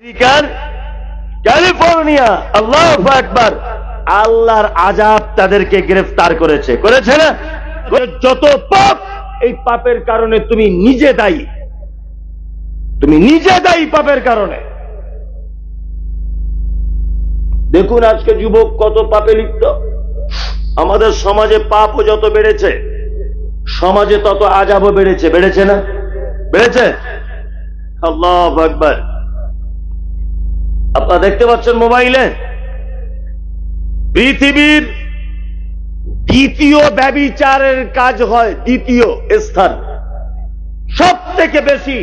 আমেরিকার ক্যালিফোর্নিয়া, আল্লাহু আকবার, আল্লাহর আযাব তাদেরকে গ্রেফতার করেছে, করেছে না? যত পাপ, এই পাপের কারণে তুমি নিজে দায়ী, তুমি নিজে দায়ী পাপের কারণে। দেখুন আজকে যুবক কত পাপে লিপ্ত। আমাদের সমাজে পাপও যত বেড়েছে, সমাজে তত আযাবও বেড়েছে, বেড়েছে না? বেড়েছে। আল্লাহু আকবার। আপনারা দেখতে পাচ্ছেন মোবাইলে পৃথিবীর দ্বিতীয় ব্যভিচারের কাজ হয়, দ্বিতীয় স্থান। সব থেকে বেশি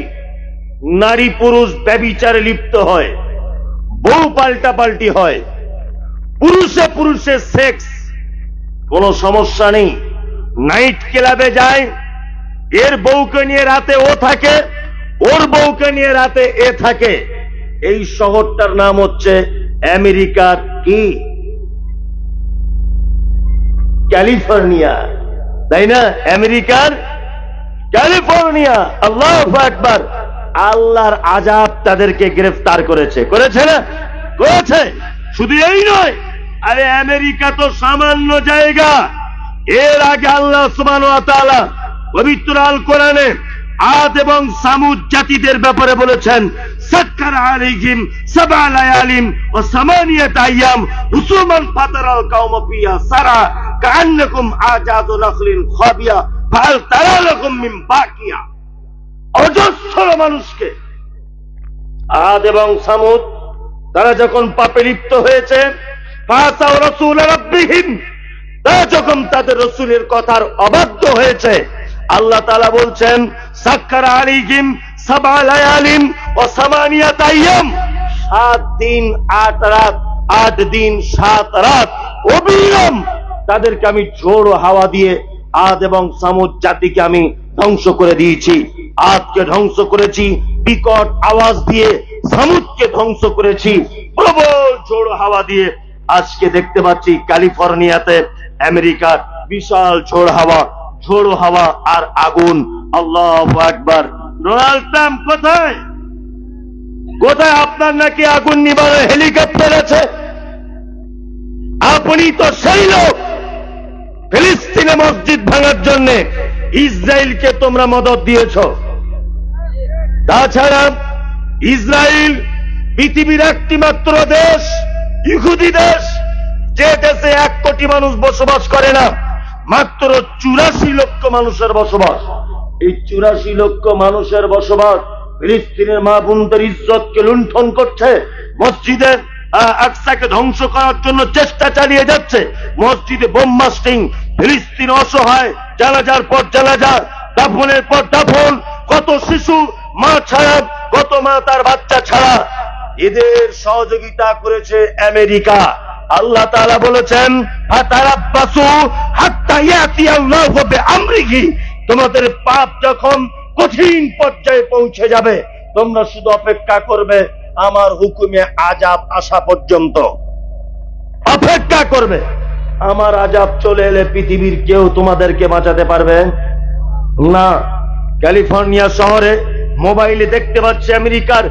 নারী পুরুষ ব্যভিচারে লিপ্ত হয়, বউ পাল্টাপাল্টি হয়, পুরুষে পুরুষে সেক্স, কোনো সমস্যা নেই। নাইট ক্লাবে যায়, এর বউকে নিয়ে রাতে ও থাকে, ওর বউকে নিয়ে রাতে এ থাকে। এই শহরটার নাম হচ্ছে আমেরিকার কি? ক্যালিফোর্নিয়া, তাই না? আমেরিকার ক্যালিফোর্নিয়া। আল্লাহু আকবার। আল্লাহর আযাব তাদেরকে গ্রেফতার করেছে, করেছে না? করেছে। শুধু এই নয়, আরে আমেরিকা তো সামান্য জায়গা। এর আগে আল্লাহ সুবহানাহু ওয়া তাআলা পবিত্র আল কোরআনে আদ এবং সামুদ জাতিদের ব্যাপারে বলেছেন, সাক্কার আলাইহিম সাবআ লায়ালিম ওয়া সামানিয়াত আইয়াম হুসুমান ফাতারাল কাওমা ফিহা সারা কাআন্নাকুম আজাদু নাখলিন খাবিয়া ফাল তারা লাকুম মিন বাকিয়া। অজস্র মানুষকে আদ এবং সামুদ তারা যখন পাপে লিপ্ত হয়েছে, ফাসাউ রাসূল রাব্বিহিম, তারা যখন তাদের রাসূলের কথার অবাধ্য হয়েছে, আল্লাহ তাআলা বলছেন সাক্কার আলাইহিম সাবআ লায়ালিম ওয়া সামানিয়াত আইয়াম, 7 দিন 8 রাত, 8 দিন 7 রাত অবিরাম তাদেরকে আমি ঝোড়ো হাওয়া দিয়ে আদ এবং সামুদ জাতিকে আমি ধ্বংস করে দিয়েছি। আদকে ধ্বংস করেছি বিকট আওয়াজ দিয়ে, সামুদকে ধ্বংস করেছি প্রবল ঝোড়ো হাওয়া দিয়ে। আজকে দেখতে পাচ্ছি ক্যালিফোর্নিয়াতে আমেরিকার বিশাল ঝোড়ো হাওয়া আর আগুন। আল্লাহু আকবার। ডোনাল্ড ট্রাম্প কোথায়? কোথায়? আপনার নাকি আগুন নিবারণের হেলিকপ্টার আছে? আপনি তো সেই লোক, ফিলিস্তিনে মসজিদ ভাঙার জন্য ইসরায়েলকে তোমরা মদদ দিয়েছ। তাছাড়া ইসরায়েল পৃথিবীর একটি মাত্র দেশ, ইহুদি দেশ, যে দেশে 1 কোটি মানুষ বসবাস করে না, মাত্র 84 লক্ষ মানুষের বসবাস। এই 84 লক্ষ মানুষের বসবাস ফিলিস্তিনের মা বোনদের ইজ্জতকে লুণ্ঠন করছে, মসজিদে আকসাকে ধ্বংস করার জন্য চেষ্টা চালিয়ে যাচ্ছে, মসজিদে বোম মাস্টিং, ফিলিস্তিন অসহায়, জানাজার পর জানাজা, দাফনের পর দাফন, কত শিশু মা ছাড়া, কত মা তার বাচ্চা ছাড়া, এদের সহযোগিতা করেছে আমেরিকা। আল্লাহ তাআলা বলেছেন ফাতারাব্বাসু হাত্তা ইয়াতিয়াল্লাহু বিআমরিহি, তোমাদের পাপ যখন কঠিন পর্যায়ে পৌঁছে যাবে, তোমরা শুধু অপেক্ষা করবে আমার হুকুমে আযাব আসা পর্যন্ত। অপেক্ষা করবে। আমার আযাব চলে এলে পৃথিবীর কেউ তোমাদেরকে বাঁচাতে পারবে না। ক্যালিফোর্নিয়া শহরে মোবাইলে দেখতে পাচ্ছে আমেরিকার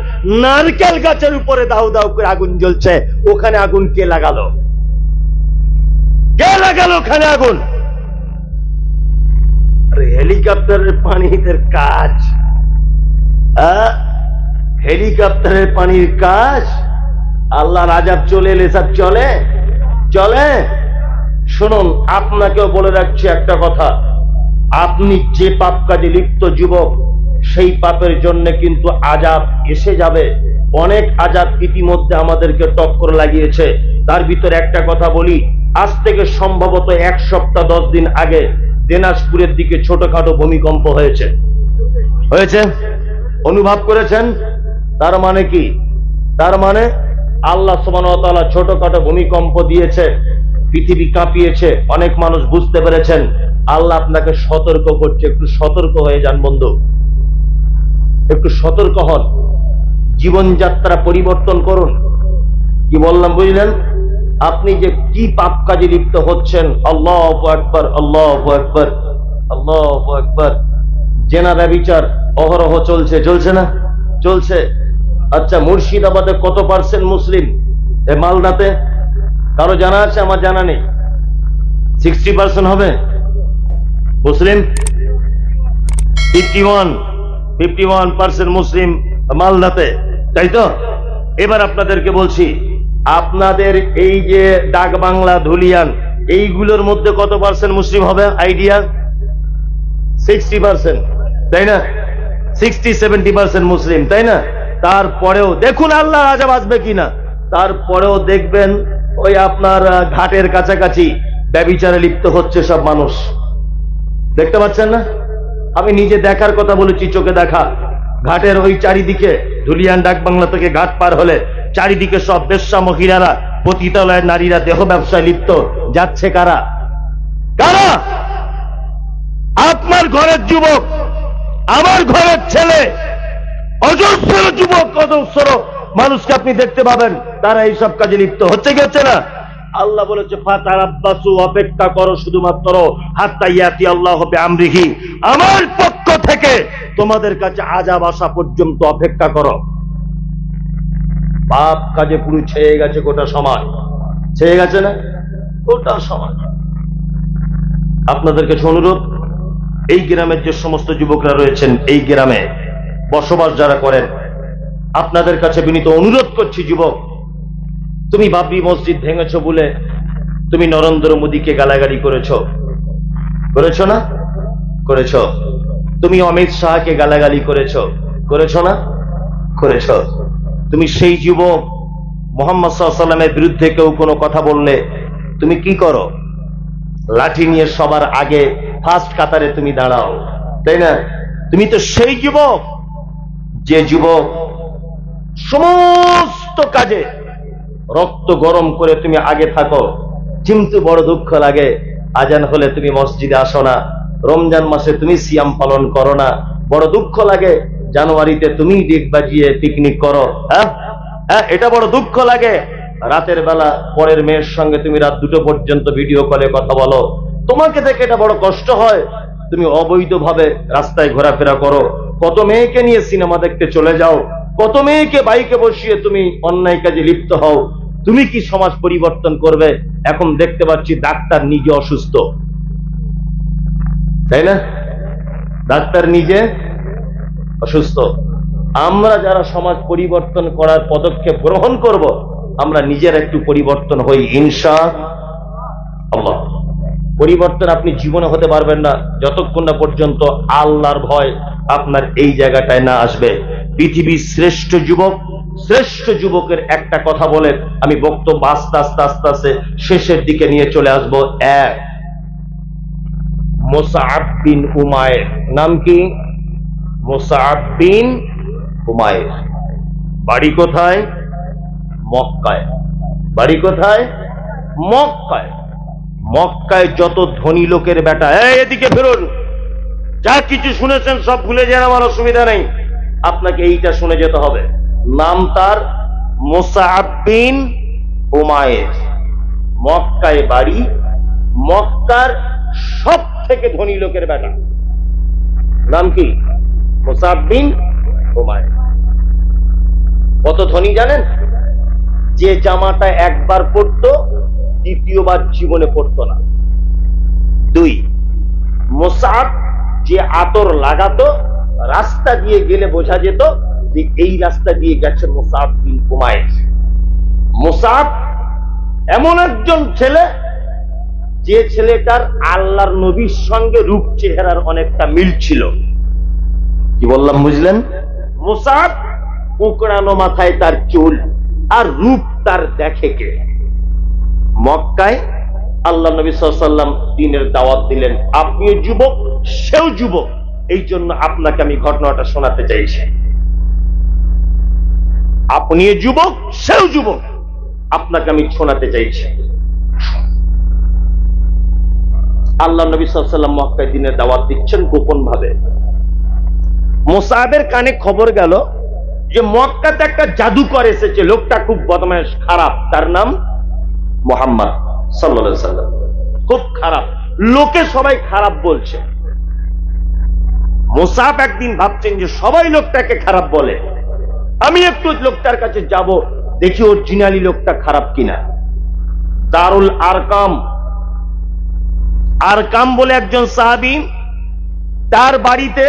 নারকেল গাছের উপরে দাউ দাউ করে আগুন জ্বলছে। ওখানে আগুন কে লাগালো? কে লাগালো ওখানে আগুন? হেলিকপ্টারের পানির কাজ, হেলিকপ্টারের পানির কাজ। আল্লাহর আযাব চলে এলে সব চলে চলে। শুনুন, আপনাকেও বলে রাখছি একটা কথা, আপনি যে পাপ কাজে লিপ্ত যুবক, সেই পাপের জন্য কিন্তু আযাব এসে যাবে। অনেক আযাব ইতিমধ্যে আমাদেরকে টক্কর লাগিয়েছে। তার ভিতরে একটা কথা বলি, আজ থেকে সম্ভবত 1 সপ্তাহ 10 দিন আগে দিনাজপুরের দিকে ছোটখাটো ভূমিকম্প হয়েছে। অনুভব করেছেন? তার মানে কি? তার মানে আল্লাহ সুবহানাহু ওয়া তাআলা ছোটখাটো ভূমিকম্প দিয়েছে, পৃথিবী কাঁপিয়েছে, অনেক মানুষ বুঝতে পেরেছেন। আল্লাহ আপনাকে সতর্ক করছে, একটু সতর্ক হয়ে যান বন্ধু, একটু সতর্ক হন, জীবনযাত্রা পরিবর্তন করুন। কি বললাম বুঝলেন? আপনি যে কি পাপ কাজে লিপ্ত হচ্ছেন, আল্লাহু আকবার, আল্লাহু আকবার, আল্লাহু আকবার। জেনা ব্যভিচার অহরহ চলছে, চলছে না? চলছে। আচ্ছা, মুর্শিদাবাদে কত পার্সেন্ট মুসলিম? এ মালদাতে কারো জানা আছে? আমার জানা নেই। 60% হবে মুসলিম। 51% মুসলিম মালদাতে, তাই তো? এবার আপনাদেরকে বলছি, আপনাদের এই যে ডাক বাংলা, ধুলিয়ান, এইগুলোর মধ্যে কত পার্সেন্ট মুসলিম হবে আইডিয়া? 60%, তাই না? 60-70% মুসলিম, তাই না? তারপরেও দেখুন আল্লাহ আযাব আসবে কিনা। তারপরেও দেখবেন ওই আপনার ঘাটের কাছাকাছি ব্যভিচারে লিপ্ত হচ্ছে সব মানুষ। দেখতে পাচ্ছেন না? আমি নিজে দেখার কথা বলেছি, চোখে দেখা। ঘাটের ওই চারিদিকে, ধুলিয়ান ডাক বাংলা থেকে ঘাট পার হলে চারিদিকে সব বেশ্যা মহিলারা, পতিতালয়ের নারীরা দেহ ব্যবসায় লিপ্ত। যাচ্ছে কারা? কারা? আপনার ঘরের যুবক, আমার ঘরের ছেলে, অজস্র যুবক, অজস্র মানুষকে আপনি দেখতে পাবেন তারা এইসব কাজে লিপ্ত হচ্ছে কি হচ্ছে না? আল্লাহ বলেছে ফাতারাব্বাসু, অপেক্ষা করো শুধুমাত্র, হাত্তা ইয়াতি আল্লাহু বিআমরিহি, আমার পক্ষ থেকে তোমাদের কাছে আযাব আসা পর্যন্ত অপেক্ষা করো। পাপ কাজে পুরো ছেয়ে গেছে গোটা সমাজ, ছেয়ে গেছে না গোটা সমাজ। আপনাদের কাছে অনুরোধ, এই গ্রামের যে সমস্ত যুবকরা রয়েছেন, এই গ্রামে বসবাস যারা করেন, আপনাদের কাছে বিনীত অনুরোধ করছি, যুবক, তুমি বাবরি মসজিদ ভেঙেছ বলে তুমি নরেন্দ্র মোদীকে গালাগালি করেছ, করেছ না? করেছ। তুমি অমিত শাহকে গালাগালি করেছ, করেছ না? করেছ। তুমি সেই যুবক, মুহাম্মদ সাল্লাল্লাহু আলাইহি ওয়াসাল্লামের বিরুদ্ধে কেউ কোনো কথা বললে তুমি কি করো? লাঠি নিয়ে সবার আগে ফার্স্ট কাতারে তুমি দাঁড়াও, তাই না? তুমি তো সেই যুবক যে যুবক সমস্ত কাজে রক্ত গরম করে তুমি আগে থাকো। কিন্তু বড় দুঃখ লাগে, আজান হলে তুমি মসজিদে আসো না, রমজান মাসে তুমি সিয়াম পালন করো না। বড় দুঃখ লাগে, জানুয়ারিতে তুমি ডেক বাজিয়ে পিকনিক করো। হ্যাঁ, এটা বড় দুঃখ লাগে। রাতের বেলা পরের মেয়ের সঙ্গে তুমি রাত 2টো পর্যন্ত ভিডিও কলে কথা বলো। তোমাকে দেখে এটা বড় কষ্ট হয়। তুমি অবৈধভাবে রাস্তায় ঘোরাফেরা করো, কত মেয়েকে নিয়ে সিনেমা দেখতে চলে যাও, কত মেয়েকে বাইকে বসিয়ে তুমি অন্যায় কাজে লিপ্ত হও। তুমি কি সমাজ পরিবর্তন করবে? এখন দেখতে পাচ্ছি ডাক্তার নিজে অসুস্থ, তাই না? ডাক্তার নিজে অসুস্থ। আমরা যারা সমাজ পরিবর্তন করার পদক্ষেপ গ্রহণ করব, আমরা নিজের একটু পরিবর্তন হই ইনশাআল্লাহ। পরিবর্তন আপনি জীবনে হতে পারবেন না যতক্ষণ না পর্যন্ত আল্লাহর ভয় আপনার এই জায়গাটায় না আসবে। পৃথিবীর শ্রেষ্ঠ যুবক, শ্রেষ্ঠ যুবকের একটা কথা বলে আমি বক্তব্য আস্তে আস্তে আস্তে আস্তে শেষের দিকে নিয়ে চলে আসব। এক, মুসআব বিন উমাইর। নাম কি? মুসআব বিন উমাইর। বাড়ি কোথায়? মক্কায়। বাড়ি কোথায়? মক্কায়। মক্কায় যত ধনী লোকের বেটা, এদিকে ফেরুন, যা কিছু শুনেছেন সব ভুলে যান, আমার অসুবিধা নেই, আপনাকে এইটা শুনে যেতে হবে। নাম তার মুসআব বিন উমাইর। মক্কায় বাড়ি, মক্কার সব থেকে ধনী লোকের বেটা। নাম কি? মুসআব বিন উমাইর। কত ধনী জানেন? যে জামাটা একবার পরতো, দ্বিতীয়বার জীবনে পরতো না। 2, মুসআব যে আতর লাগাতো, রাস্তা দিয়ে গেলে বোঝা যেত যে এই রাস্তা দিয়ে গেছে মুসআব বিন উমাইর। মুসআব এমন একজন ছেলে, যে ছেলেটার আল্লাহর নবীর সঙ্গে রূপ চেহারার অনেকটা মিল ছিল। কি বললাম বুঝলেন? মুসআব কুকড়ানো মাথায় তার চুল, আর রূপ তার দেখে কে? মক্কায় আল্লাহ নবী সাল্লাল্লাহু আলাইহি ওয়াসাল্লাম দ্বীনের দাওয়াত দিলেন। আপনিও যুবক, সেও যুবক, এই জন্য আপনাকে আমি ঘটনাটা শোনাতে চাইছি। আপনিও যুবক, সেও যুবক, আপনাকে আমি শোনাতে চাইছি। আল্লাহ নবী সাল্লাল্লাহু আলাইহি ওয়াসাল্লাম মক্কায় দ্বীনের দাওয়াত দিচ্ছেন গোপন ভাবে। মুসআবের কানে খবর গেল যে মক্কাতে একটা জাদুকর এসেছে, লোকটা খুব বদমাশ, খারাপ, তার নাম মুহাম্মদ সাল্লাল্লাহু আলাইহি ওয়াসাল্লাম। খুব খারাপ, লোকে সবাই খারাপ বলছে। মুসআব একদিন ভাবছেন যে সবাই লোকটাকে খারাপ বলে, আমি একটু লোকটার কাছে যাব, দেখি অরিজিনালি লোকটা খারাপ কিনা। দারুল আরকাম, আরকাম বলে একজন সাহাবী, তার বাড়িতে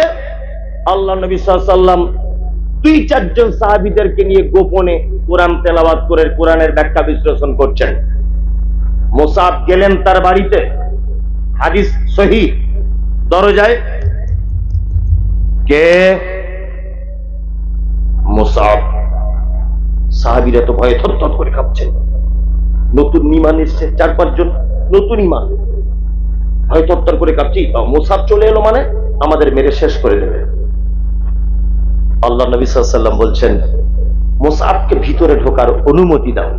আল্লাহ নবী সাল্লাল্লাহু আলাইহি ওয়াসাল্লাম 2-4 জন সাহাবীদেরকে নিয়ে গোপনে কোরআন তেলাওয়াত করে কোরআনের ব্যাখ্যা বিশ্লেষণ করছেন। মুসাব গেলেন তার বাড়িতে, হাদিস সহিহ। দরজায় কে? মুসাব। সাহাবীরা তো ভয়ে থরথর করে কাঁপছেন। নতুন ঈমান এসেছে, 4-5 জন নতুন ঈমান, ভয় থরথর করে কাঁপছি। মুসাব চলে এলো মানে আমাদের মেরে শেষ করে দেবে। আল্লাহ নবী সাল্লাল্লাহু আলাইহি ওয়াসাল্লাম বলছেন, মুসআবকে ভিতরে ঢোকার অনুমতি দাও।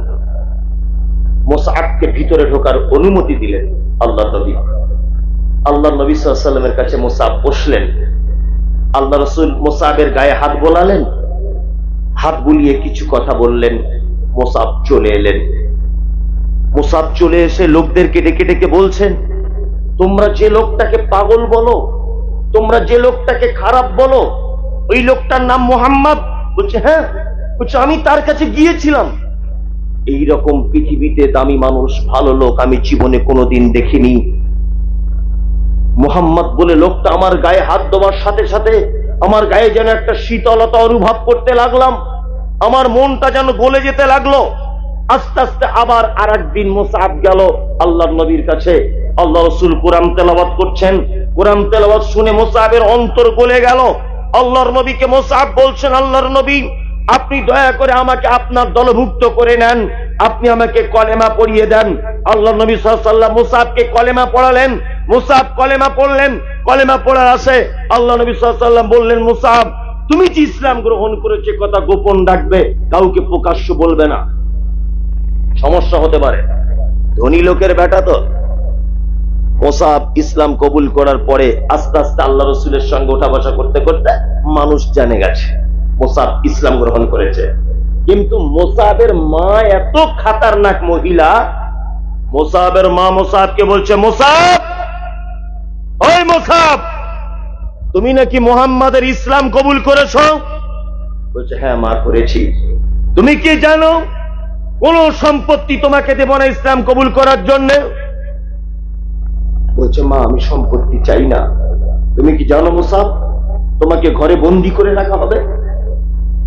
মুসআবকে ভিতরে ঢোকার অনুমতি দিলেন আল্লাহ নবী। আল্লাহ নবী সাল্লাল্লাহু আলাইহি ওয়াসাল্লামের কাছে মুসআব বসলেন। আল্লাহ রাসূল মুসআবের গায়ে হাত বোলালেন, হাত বুলিয়ে কিছু কথা বললেন। মুসআব চলে এলেন। মুসআব চলে এসে লোকদেরকে ডেকে ডেকে বলছেন, তোমরা যে লোকটাকে পাগল বলো, তোমরা যে লোকটাকে খারাপ বলো, ওই লোকটার নাম মুহাম্মদ? বলছে হ্যাঁ। বলছে আমি তার কাছে গিয়েছিলাম। এইরকম পৃথিবীতে দামি মানুষ, ভালো লোক আমি জীবনে কোনোদিন দেখিনি। মুহাম্মদ বলে লোকটা আমার গায়ে হাত দেওয়ার সাথে সাথে আমার গায়ে যেন একটা শীতলতা অনুভব করতে লাগলাম, আমার মনটা যেন গলে যেতে লাগলো। আস্তে আস্তে আবার আরেকদিন মুসআব গেল আল্লাহর নবীর কাছে। আল্লাহ রাসূল কোরআন তেলাওয়াত করছেন। কোরআন তেলাওয়াত শুনে মুসআবের অন্তর গলে গেল। আল্লাহর নবীকে মুসআব বলছেন, আল্লাহর নবী আপনি দয়া করে আমাকে আপনার দলভুক্ত করে নেন, আপনি আমাকে কলেমা পড়িয়ে দেন। আল্লাহর নবী সাল্লাল্লাহু আলাইহি ওয়াসাল্লাম মুসআবকে কলেমা পড়ালেন। মুসআব কলেমা পড়লেন। কলেমা পড়ার আসে আল্লাহ নবী সাল্লাল্লাহু আলাইহি ওয়াসাল্লাম বললেন, মুসআব তুমি যে ইসলাম গ্রহণ করেছে কথা গোপন রাখবে, কাউকে প্রকাশ্য বলবে না, সমস্যা হতে পারে। ধনী লোকের বেটা তো। মুসআব ইসলাম কবুল করার পরে আস্তে আস্তে আল্লাহ রাসূলের সঙ্গে ওঠা বসা করতে করতে মানুষ জেনে গেছে মুসআব ইসলাম গ্রহণ করেছে। কিন্তু মুসআবের মা এত খতরনাক মহিলা, মুসআবের মা মুসআবকে বলছে, মুসআব, ওই মুসআব, তুমি নাকি মুহাম্মাদের ইসলাম কবুল করেছো? বলছে হ্যাঁ মা করেছি। তুমি কি জানো কোন সম্পত্তি তোমাকে দেব না ইসলাম কবুল করার জন্য? বলছে মা আমি সম্পত্তি চাই না। তুমি কি জানো মুসআব তোমাকে ঘরে বন্দি করে রাখা হবে?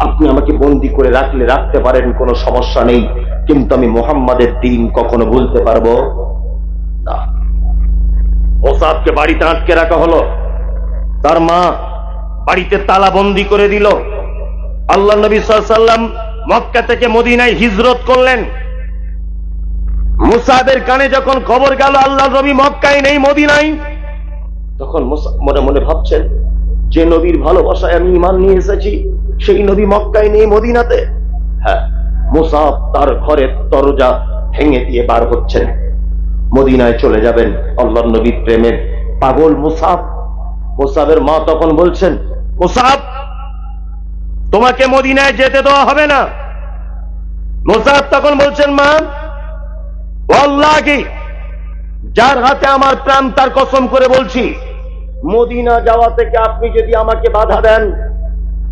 আপনি আমাকে বন্দি করে রাখলে রাখতে পারেন, কোনো সমস্যা নেই, কিন্তু আমি মুহাম্মাদের দ্বীন কখনো ভুলতে পারবো না। মুসআবকে বাড়িতে আটকে রাখা হলো। তার মা বাড়িতে তালা বন্দি করে দিল। আল্লাহ নবী সাল্লাল্লাহু আলাইহি ওয়াসাল্লাম মক্কা থেকে মদিনায় হিজরত করলেন। মুসআবের কানে যখন খবর গেল আল্লাহ নবী মক্কায় নেই, মদিনায়, তখন মুসআব মনে মনে ভাবছেন, যে নবীর ভালোবাসায় আমি ঈমান নিয়ে এসেছি সেই নবী মক্কায় নেই, মদিনাতে। হ্যাঁ, মুসআব তার ঘরের দরজা ভেঙে দিয়ে বার হচ্ছেন, মদিনায় চলে যাবেন। আল্লাহর নবীর প্রেমের পাগল মুসআব। মুসআবের মা তখন বলছেন, মুসআব তোমাকে মদিনায় যেতে দেওয়া হবে না। মুসআব তখন বলছেন, মা আল্লাহকে যার হাতে আমার প্রাণ তার কসম করে বলছি, মদিনা যাওয়া থেকে আপনি যদি আমাকে বাধা দেন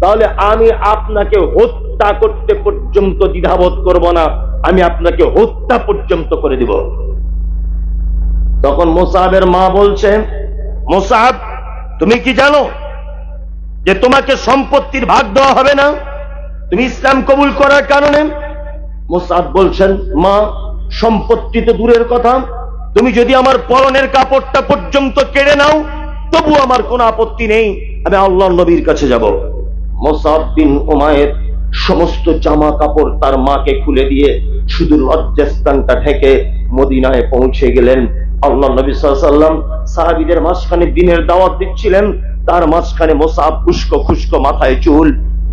তাহলে আমি আপনাকে হত্যা করতে পর্যন্ত দ্বিধাবোধ করব না, আমি আপনাকে হত্যা পর্যন্ত করে দিব। তখন মুসআবের মা বলছেন, মুসআব তুমি কি জানো যে তোমাকে সম্পত্তির ভাগ দেওয়া হবে না তুমি ইসলাম কবুল করার কারণে? মুসআব বলছেন, মা সম্পত্তি তো দূরের কথা, তুমি যদি আমার পরনের কাপড়টা পর্যন্ত কেড়ে নাও তবু আমার কোনো আপত্তি নেই, আমি আল্লাহর নবীর কাছে যাব। মুসআব বিন উমাইর সমস্ত জামা কাপড় তার মাকে খুলে দিয়ে শুধু লজ্জাস্থানটা ঢেকে মদিনায় পৌঁছে গেলেন। আল্লাহ নবী সাল্লাল্লাহু আলাইহি ওয়াসাল্লাম সাহাবীদের মাঝখানে দিনের দাওয়াত দিচ্ছিলেন, তার মাঝখানে মুসআব খুশকো খুশকো, মাথায় চুল,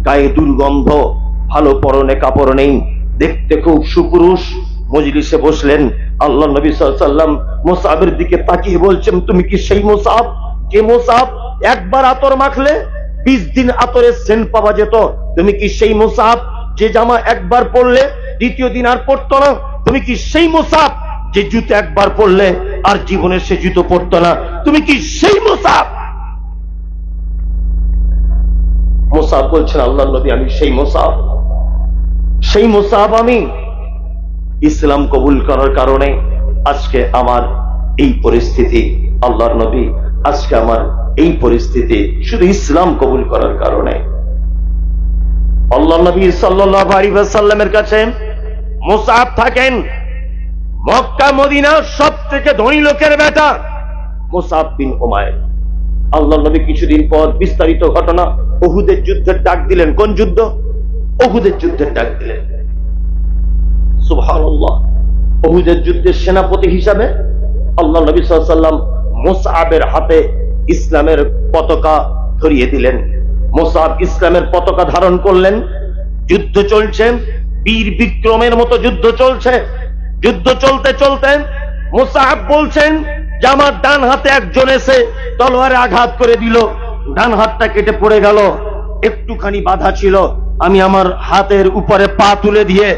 গায়ে দুর্গন্ধ, ভালো পরনে কাপড় নেই, দেখতে খুব সুপুরুষ। মজলিসে বসলেন। আল্লাহ নবী সাল্লাল্লাহু আলাইহি ওয়াসাল্লাম মুসআবের দিকে তাকিয়ে বলছেন, তুমি কি সেই মুসআব যে মুসআব একবার আতর মাখলে 20 দিন আতরের সেন্ট পাওয়া যেত? তুমি কি সেই মুসআব যে জামা একবার পরলে দ্বিতীয় দিন আর পরতো না? তুমি কি সেই মুসআব যে জুতো একবার পরলে আর জীবনে সে জুতো পরতো না? তুমি কি সেই মুসআব? মুসআব বলছেন, আল্লাহর নবী আমি সেই মুসআব আমি ইসলাম কবুল করার কারণে আজকে আমার এই পরিস্থিতি। আল্লাহর নবী আজকে আমার এই পরিস্থিতি শুধু ইসলাম কবুল করার কারণে। আল্লাহর নবী সাল্লাল্লাহু আলাইহি ওয়াসাল্লামের কাছে মুসআব থাকেন মক্কা মদিনার সবথেকে ধনী লোকের বেটা মুসআব বিন উমাইর। আল্লাহর নবী কিছুদিন পর বিস্তারিত ঘটনা, উহুদের যুদ্ধের ডাক দিলেন। কোন যুদ্ধ? উহুদের যুদ্ধের ডাক দিলেন। সুবহানাল্লাহ। উহুদের যুদ্ধের সেনাপতি হিসাবে আল্লাহর নবী সাল্লাল্লাহু আলাইহি ওয়াসাল্লাম মুসআবের হাতে ইসলামের পতাকা ধরিয়ে দিলেন। মুসআব ইসলামের পতাকা ধারণ করলেন। যুদ্ধ চলছে, বীর বিক্রমের মতো যুদ্ধ চলছে। যুদ্ধ চলতে চলতে মুসআব বলছেন যে আমার ডান হাতে একজন এসে তলোয়ারে আঘাত করে দিল, ডান হাতটা কেটে পড়ে গেল। একটুখানি বাধা ছিল, আমি আমার হাতের উপরে পা তুলে দিয়ে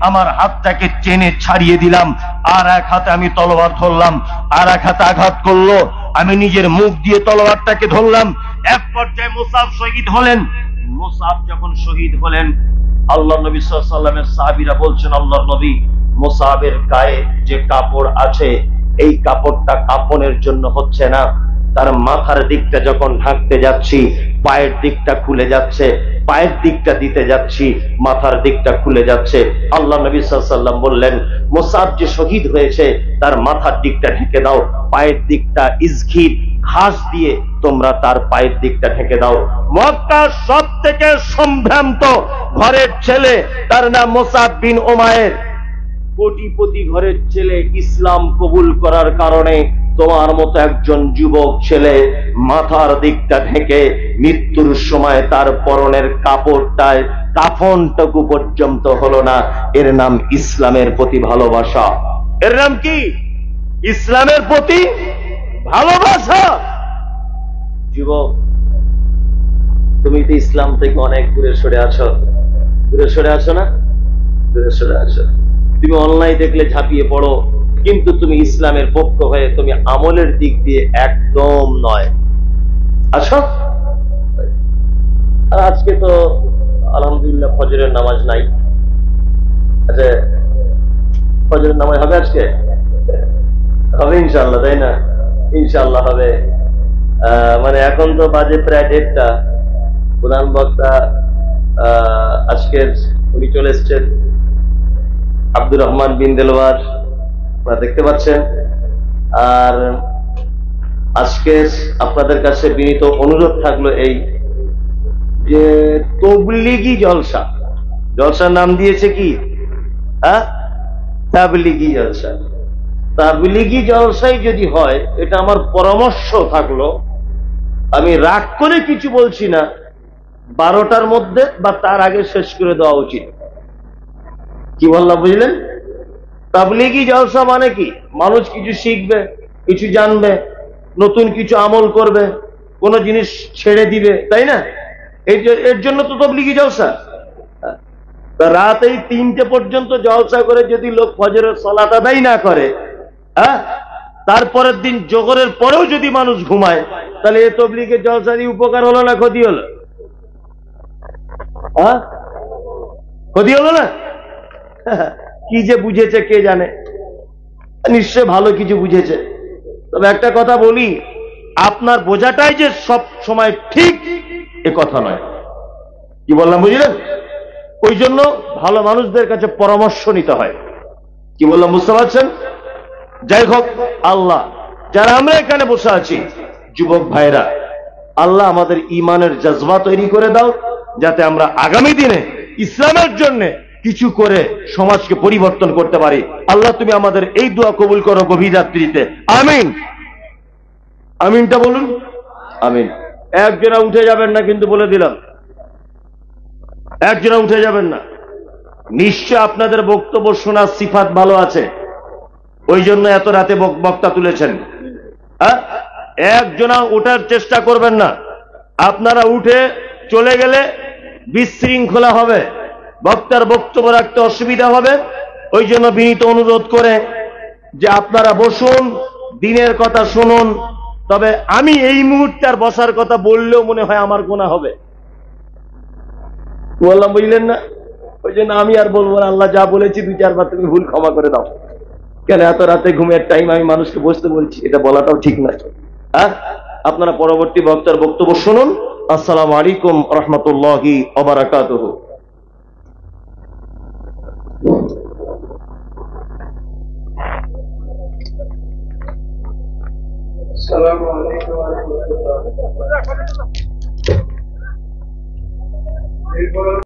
আমার হাতটাকে টেনে ছাড়িয়ে দিলাম। আর এক হাতে আমি তলোয়ার ধরলাম, আর এক হাতে আঘাত করলো, আমি নিজের মুখ দিয়ে তলোয়ারটাকে ধরলাম। এক পর্যায়ে মুসআব শহীদ হলেন। মুসআব যখন শহীদ হলেন, আল্লাহর নবী সাল্লাল্লাহু আলাইহি ওয়াসাল্লামের সাহাবীরা বলছেন, আল্লাহর নবী মুসআবের গায়ে যে কাপড় আছে এই কাপড়টা কাফনের জন্য হচ্ছে না, তার মাথার দিকটা যখন ঢাকতে যাচ্ছি পায়ের দিকটা খুলে যাচ্ছে, পায়ের দিকটা দিতে যাচ্ছি মাথার দিকটা খুলে যাচ্ছে। আল্লাহ নবী সাল্লাল্লাহু আলাইহি ওয়াসাল্লাম বললেন, মুসআব যে শহীদ হয়েছে তার মাথার দিকটা ঢেকে দাও, পায়ের দিকটা ইজখির ঘাস দিয়ে তোমরা তার পায়ের দিকটা ঢেকে দাও। মক্কার সবথেকে সম্ভ্রান্ত ঘরের ছেলে, তার নাম মুসআব বিন উমাইর। কোটিপতি ঘরের ছেলে, ইসলাম কবুল করার কারণে তোমার মতো একজন যুবক ছেলে মাথার দিকটা ঢেকে মৃত্যুর সময় তার পরনের কাপড়টায় কাফনটুকু পর্যন্ত হলো না। এর নাম ইসলামের প্রতি ভালোবাসা। এর নাম কি? ইসলামের প্রতি ভালোবাসা। যুবক, তুমি তো ইসলাম থেকে অনেক দূরে সরে আছো। দূরে সরে আছো না? দূরে সরে আছো। তুমি অন্যায় দেখলে ঝাঁপিয়ে পড়ো, কিন্তু তুমি ইসলামের পক্ষ হয়ে তুমি আমলের দিক দিয়ে একদম নয়। আচ্ছা, আর আজকে তো আলহামদুলিল্লাহ ফজরের নামাজ নাই। আচ্ছা, ফজরের নামাজ হবে আজকে? হবে ইনশাআল্লাহ, তাই না? ইনশাআল্লাহ হবে। মানে এখন তো বাজে প্রায় 1:30। প্রধান বক্তা আজকের উনি চলে এসছেন, আব্দুর রহমান বিন দেলওয়ার, আপনারা দেখতে পাচ্ছেন। আর আজকে আপনাদের কাছে বিনীত অনুরোধ থাকলো এই যে তবলিগি জলসা, জলসার নাম দিয়েছে কি? তাবলিগি জলসা। তাবলিগি জলসাই যদি হয়, এটা আমার পরামর্শ থাকলো, আমি রাগ করে কিছু বলছি না, 12টার মধ্যে বা তার আগে শেষ করে দেওয়া উচিত। কি বললাম বুঝলেন? তাবলিগি জলসা মানে কি? মানুষ কিছু শিখবে, কিছু জানবে, নতুন কিছু আমল করবে, কোন জিনিস ছেড়ে দিবে, তাই না? এর জন্য তো তাবলিগি জলসা। রাত এই 3টে পর্যন্ত জলসা করে যদি লোক ফজরের সালাত আদায় না করে, তারপরের দিন জোহরের পরেও যদি মানুষ ঘুমায়, তাহলে এই তাবলিগের জলসা দিয়ে উপকার হলো না ক্ষতি হলো? ক্ষতি হলো না? কি যে বুঝেছে কে জানে, নিশ্চয় ভালো কিছু বুঝেছে। তবে একটা কথা বলি, আপনার বোঝাটাই যে সব সময় ঠিক এ কথা নয়। কি বললাম বুঝলেন? ওই জন্য ভালো মানুষদের কাছে পরামর্শ নিতে হয়। কি বললাম বুঝতে পারছেন? যাই হোক, আল্লাহ, যারা আমরা এখানে বসে আছি যুবক ভাইরা, আল্লাহ আমাদের ইমানের জজবা তৈরি করে দাও, যাতে আমরা আগামী দিনে ইসলামের জন্য কিছু করে সমাজকে পরিবর্তন করতে পারি। আল্লাহ তুমি আমাদের এই দোয়া কবুল করো গভীর রাত্রিতে। আমিন। আমিনটা বলুন। আমিন। একজনা উঠে যাবেন না কিন্তু, বলে দিলাম, একজনা উঠে যাবেন না। নিশ্চয় আপনাদের বক্তব্য শোনার সিফাত ভালো আছে, ওই জন্য এত রাতে বক্তা তুলেছেন। একজনা ওঠার চেষ্টা করবেন না। আপনারা উঠে চলে গেলে বিশৃঙ্খলা হবে, বক্তার বক্তব্য রাখতে অসুবিধা হবে। ওই জন্য বিনীত অনুরোধ করে যে আপনারা বসুন, দিনের কথা শুনুন। তবে আমি এই মুহূর্তে আর বসার কথা বললেও মনে হয় আমার গুনাহ হবে। বললাম বুঝলেন না, ওই জন্য আমি আর বলবো না, আল্লাহ যা বলেছি 2-4 বার তুমি ভুল ক্ষমা করে দাও। কেন এত রাতে ঘুমের টাইম আমি মানুষকে বসতে বলছি, এটা বলাটাও ঠিক না। হ্যাঁ, আপনারা পরবর্তী বক্তার বক্তব্য শুনুন। আসসালামু আলাইকুম রহমতুল্লাহি ওয়া বারাকাতুহু। السلام عليكم ورحمة الله.